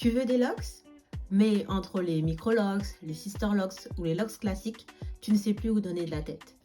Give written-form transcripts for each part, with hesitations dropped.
Tu veux des locks? Mais entre les micro-locks, les sister locks ou les locks classiques, tu ne sais plus où donner de la tête.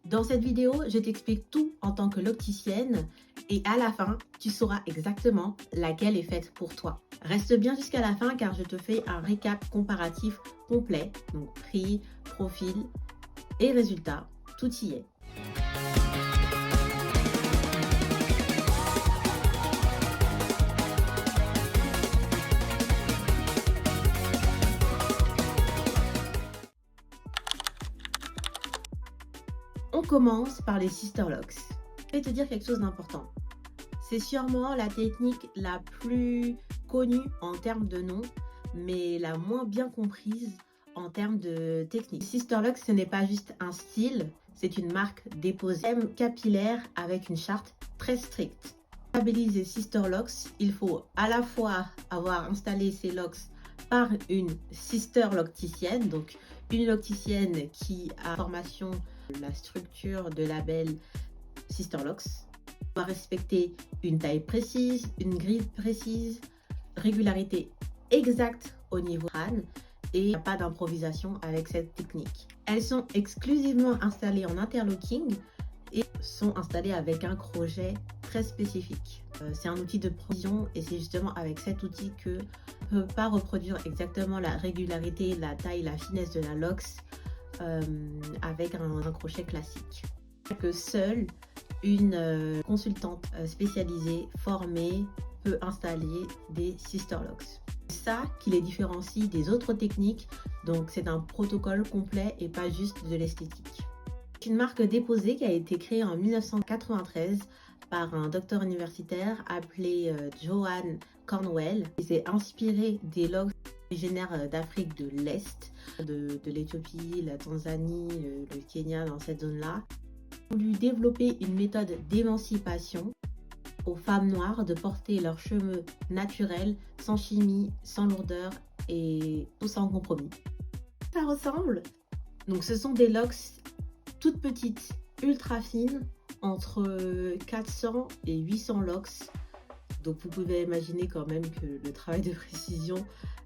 Dans cette vidéo, je t'explique tout en tant que locticienne et à la fin, tu sauras exactement laquelle est faite pour toi. Reste bien jusqu'à la fin car je te fais un récap comparatif complet, donc prix, profil et résultats, tout y est. On commence par les sister locks. Je vais te dire quelque chose d'important. C'est sûrement la technique la plus connue en termes de nom, mais la moins bien comprise en termes de technique. Sister locks, ce n'est pas juste un style, c'est une marque déposée capillaire avec une charte très stricte. Pour stabiliser sister locks, il faut à la fois avoir installé ces locks par une sister locticienne, donc une locticienne qui a formation la structure de label Sister Locks. On va respecter une taille précise, une grille précise, régularité exacte au niveau crâne et pas d'improvisation avec cette technique. Elles sont exclusivement installées en interlocking et sont installées avec un crochet très spécifique. C'est un outil de précision et c'est justement avec cet outil que on ne peut pas reproduire exactement la régularité, la taille, la finesse de la locks avec un crochet classique. Que seule une consultante spécialisée, formée, peut installer des sister locks. C'est ça qui les différencie des autres techniques, donc c'est un protocole complet et pas juste de l'esthétique. C'est une marque déposée qui a été créée en 1993 par un docteur universitaire appelé Johan Cornwell. Il s'est inspiré des locks originaires d'Afrique de l'Est, de l'Éthiopie, la Tanzanie, le Kenya, dans cette zone-là. Il a voulu développer une méthode d'émancipation aux femmes noires de porter leurs cheveux naturels, sans chimie, sans lourdeur et tout sans compromis. Ça ressemble. Donc ce sont des locks toutes petites, ultra fines, entre 400 et 800 locks. Donc vous pouvez imaginer quand même que le travail de précision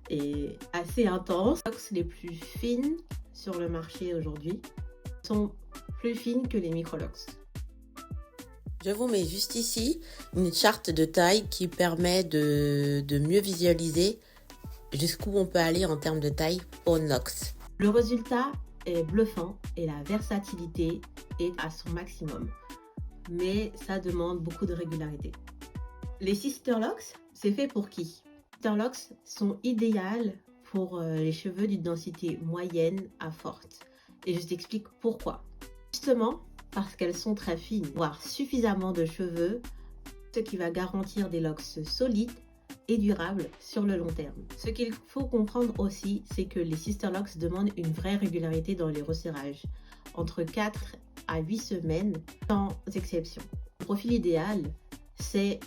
est assez intense. Les locks les plus fines sur le marché aujourd'hui sont plus fines que les micro-locks. Je vous mets juste ici une charte de taille qui permet de mieux visualiser jusqu'où on peut aller en termes de taille pour une locks. Le résultat est bluffant et la versatilité est à son maximum. Mais ça demande beaucoup de régularité. Les sister locks, c'est fait pour qui? Les sister locks sont idéales pour les cheveux d'une densité moyenne à forte. Et je t'explique pourquoi. Justement parce qu'elles sont très fines. Avoir suffisamment de cheveux, ce qui va garantir des locks solides et durables sur le long terme. Ce qu'il faut comprendre aussi, c'est que les sister locks demandent une vraie régularité dans les resserrages. Entre 4 à 8 semaines, sans exception. Le profil idéal, c'est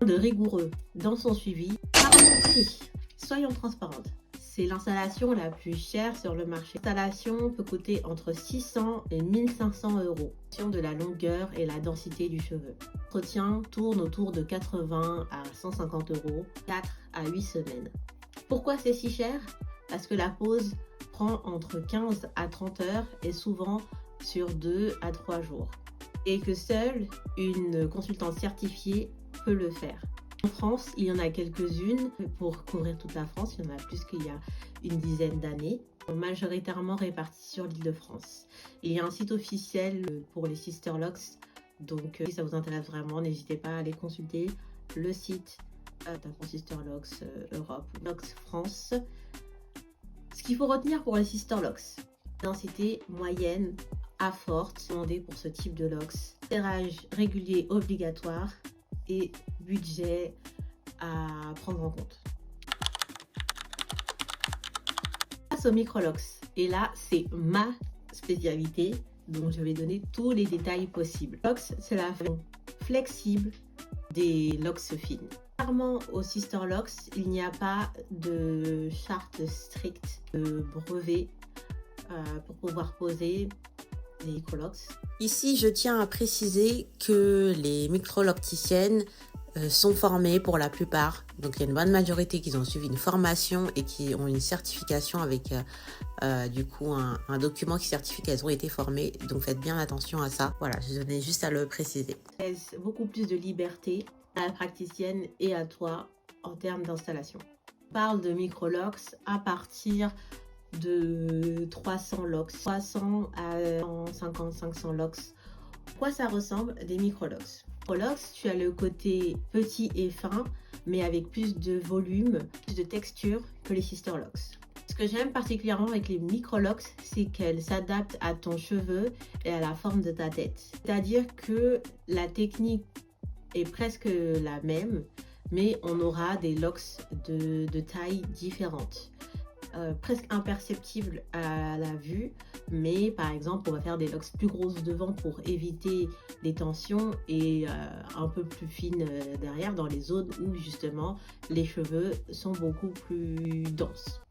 de rigoureux dans son suivi. Parlons prix. Soyons transparentes. C'est l'installation la plus chère sur le marché. L'installation peut coûter entre 600 et 1500 euros, en fonction de la longueur et la densité du cheveu. L'entretien tourne autour de 80 à 150 euros, 4 à 8 semaines. Pourquoi c'est si cher? Parce que la pose prend entre 15 à 30 heures et souvent sur 2 à 3 jours. Et que seule une consultante certifiée peut le faire. En France, il y en a quelques-unes pour couvrir toute la France. Il y en a plus qu'il y a une dizaine d'années, majoritairement réparties sur l'Île-de-France. Il y a un site officiel pour les sister locks, donc si ça vous intéresse vraiment, n'hésitez pas à aller consulter le site de Sister Locks Europe, Locks France. Ce qu'il faut retenir pour les sister locks, densité moyenne à forte demandée pour ce type de locks, serrage régulier obligatoire et budget à prendre en compte. Face aux micro-locks, et là c'est ma spécialité, donc je vais donner tous les détails possibles. Locks, c'est la forme flexible des locks fines. Contrairement aux sister locks, il n'y a pas de charte stricte de brevet pour pouvoir poser les micro-locks. Ici, je tiens à préciser que les micro-locticiennes sont formés pour la plupart. Donc il y a une bonne majorité qui ont suivi une formation et qui ont une certification avec du coup un document qui certifie qu'elles ont été formées. Donc faites bien attention à ça. Voilà, je tenais juste à le préciser. Laisse beaucoup plus de liberté à la praticienne et à toi en termes d'installation. On parle de micro-locks à partir de 300 locks, 300 à 150, 500 locks. Quoi ça ressemble des micro-locks? Micro-locks, tu as le côté petit et fin, mais avec plus de volume, plus de texture que les sister locks. Ce que j'aime particulièrement avec les micro-locks, c'est qu'elles s'adaptent à ton cheveu et à la forme de ta tête. C'est-à-dire que la technique est presque la même, mais on aura des locks de taille différentes. Presque imperceptibles à la vue, mais par exemple on va faire des locks plus grosses devant pour éviter les tensions et un peu plus fines derrière dans les zones où justement les cheveux sont beaucoup plus denses.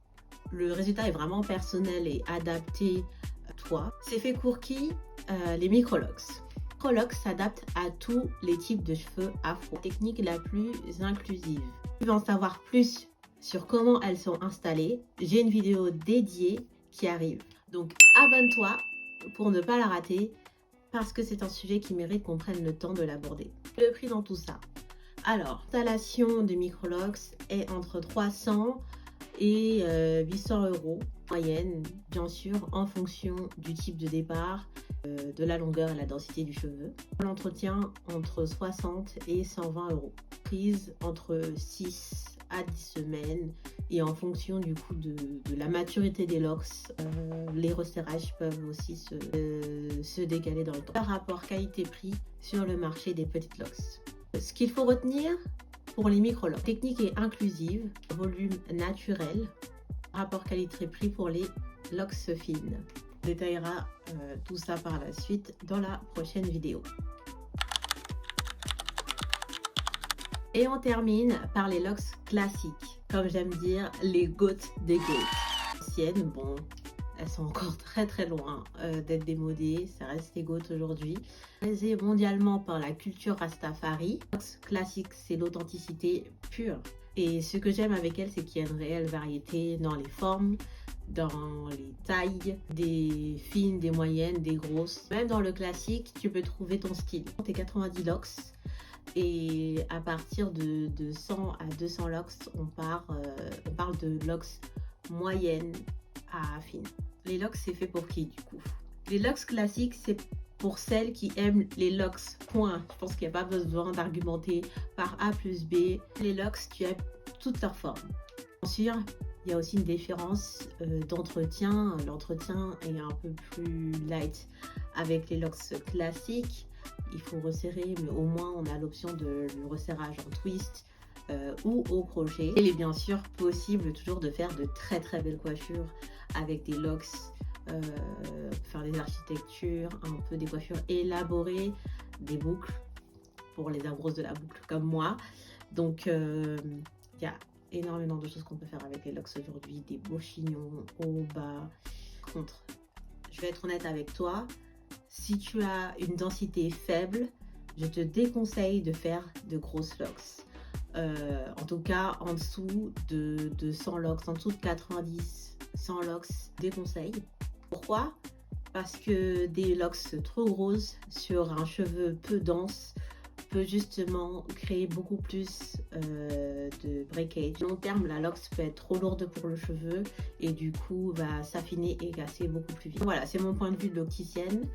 Le résultat est vraiment personnel et adapté à toi. C'est fait pour qui? Les micro-locks. Les micro-locks s'adaptent à tous les types de cheveux afro. Technique la plus inclusive. Tu veux en savoir plus sur comment elles sont installées, j'ai une vidéo dédiée qui arrive. Donc abonne-toi pour ne pas la rater parce que c'est un sujet qui mérite qu'on prenne le temps de l'aborder. Le prix dans tout ça. Alors, l'installation de micro-locks est entre 300 et 800 € moyenne, bien sûr, en fonction du type de départ, de la longueur et la densité du cheveu. L'entretien entre 60 et 120 €. Prise entre 6 à 10 semaines et en fonction du coup de la maturité des locks, les resserrages peuvent aussi se décaler dans le temps. Par rapport qualité-prix sur le marché des petites locks. Ce qu'il faut retenir pour les micro-locks, technique est inclusive, volume naturel, rapport qualité-prix pour les locks fines. On détaillera tout ça par la suite dans la prochaine vidéo. Et on termine par les locks classiques, comme j'aime dire, les goats des goats. Anciennes, bon, elles sont encore très loin d'être démodées, ça reste les goats aujourd'hui. Réalisées mondialement par la culture Rastafari. Locks classiques, c'est l'authenticité pure. Et ce que j'aime avec elles, c'est qu'il y a une réelle variété dans les formes, dans les tailles, des fines, des moyennes, des grosses. Même dans le classique, tu peux trouver ton style. Tes 90 locks. Et à partir de 100 à 200 locks, on parle de locks moyennes à fines. Les locks, c'est fait pour qui du coup? Les locks classiques, c'est pour celles qui aiment les locks, point. Je pense qu'il n'y a pas besoin d'argumenter par A plus B. Les locks, tu as toutes leurs formes. Bien sûr, il y a aussi une différence d'entretien. L'entretien est un peu plus light avec les locks classiques. Il faut resserrer, mais au moins on a l'option de le resserrage en twist ou au crochet. Il est bien sûr possible toujours de faire de très belles coiffures avec des locks, faire des architectures, un peu des coiffures élaborées, des boucles pour les amoureuses de la boucle comme moi. Donc il y a énormément de choses qu'on peut faire avec les locks aujourd'hui, des beaux chignons au bas. Contre, je vais être honnête avec toi. Si tu as une densité faible, je te déconseille de faire de grosses locks. En tout cas, en dessous de 100 locks, en dessous de 90, 100 locks, déconseille. Pourquoi? Parce que des locks trop grosses sur un cheveu peu dense peut justement créer beaucoup plus de breakage. À long terme, la locks peut être trop lourde pour le cheveu et du coup va s'affiner et casser beaucoup plus vite. Voilà, c'est mon point de vue de l'opticienne.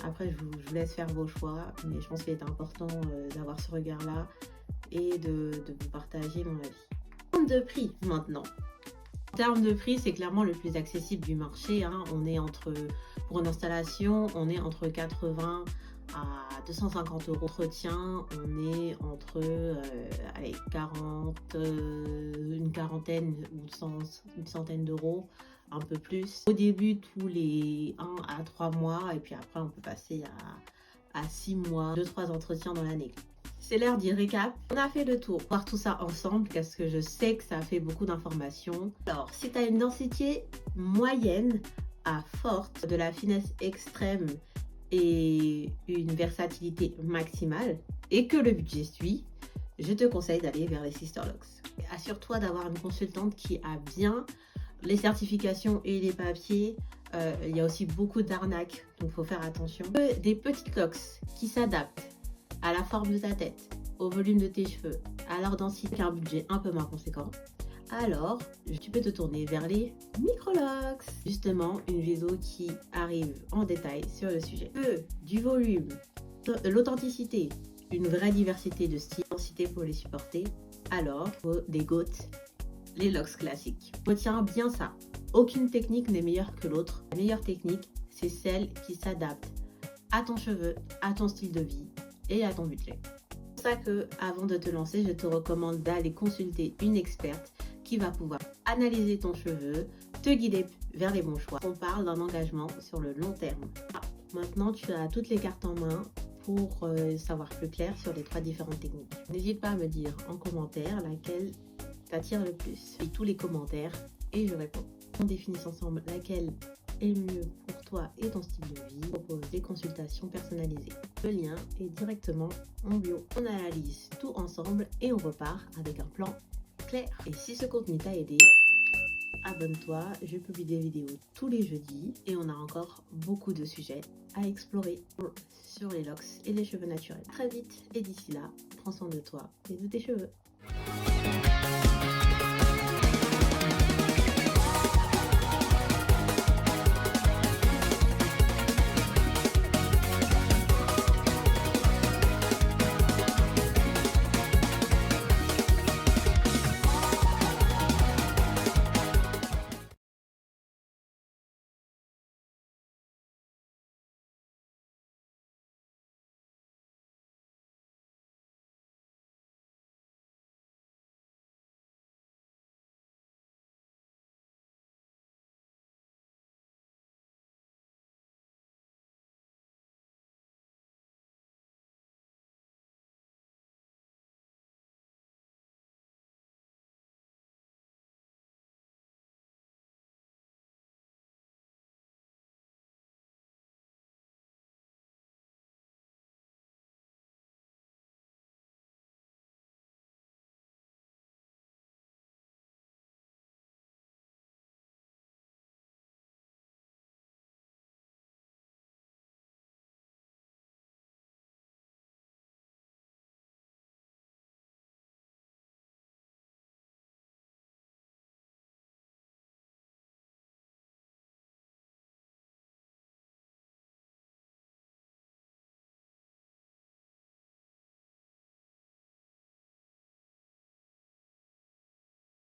Après, je vous laisse faire vos choix, mais je pense qu'il est important d'avoir ce regard-là et de vous partager mon avis. En termes de prix maintenant. En termes de prix, c'est clairement le plus accessible du marché. Hein. On est pour une installation, on est entre 80 à 250 €. Entretien, on est entre 40, une quarantaine ou une centaine d'euros, un peu plus. Au début, tous les 1 à 3 mois, et puis après, on peut passer à 6 mois, 2-3 entretiens dans l'année. C'est l'heure d'y récap. On a fait le tour. On va voir tout ça ensemble parce que je sais que ça fait beaucoup d'informations. Alors, si tu as une densité moyenne à forte, de la finesse extrême et une versatilité maximale, et que le budget suit, je te conseille d'aller vers les Sisterlocks. Assure-toi d'avoir une consultante qui a bien les certifications et les papiers. Il y a aussi beaucoup d'arnaques, donc il faut faire attention. Des petites locks qui s'adaptent à la forme de ta tête, au volume de tes cheveux, à leur densité, avec un budget un peu moins conséquent, alors tu peux te tourner vers les microlocks. Justement, une vidéo qui arrive en détail sur le sujet. Du volume, de l'authenticité, une vraie diversité de styles, densité pour les supporter, alors des gouttes, les locks classiques. Retiens bien ça. Aucune technique n'est meilleure que l'autre. La meilleure technique, c'est celle qui s'adapte à ton cheveu, à ton style de vie et à ton budget. C'est pour ça que, avant de te lancer, je te recommande d'aller consulter une experte qui va pouvoir analyser ton cheveu, te guider vers les bons choix. On parle d'un engagement sur le long terme. Maintenant, tu as toutes les cartes en main pour savoir plus clair sur les 3 différentes techniques. N'hésite pas à me dire en commentaire laquelle t'attire le plus. Et tous les commentaires et je réponds. On définit ensemble laquelle est mieux pour toi et ton style de vie. On propose des consultations personnalisées. Le lien est directement en bio. On analyse tout ensemble et on repart avec un plan clair. Et si ce contenu t'a aidé, abonne-toi, je publie des vidéos tous les jeudis et on a encore beaucoup de sujets à explorer sur les locks et les cheveux naturels. À très vite et d'ici là, prends soin de toi et de tes cheveux.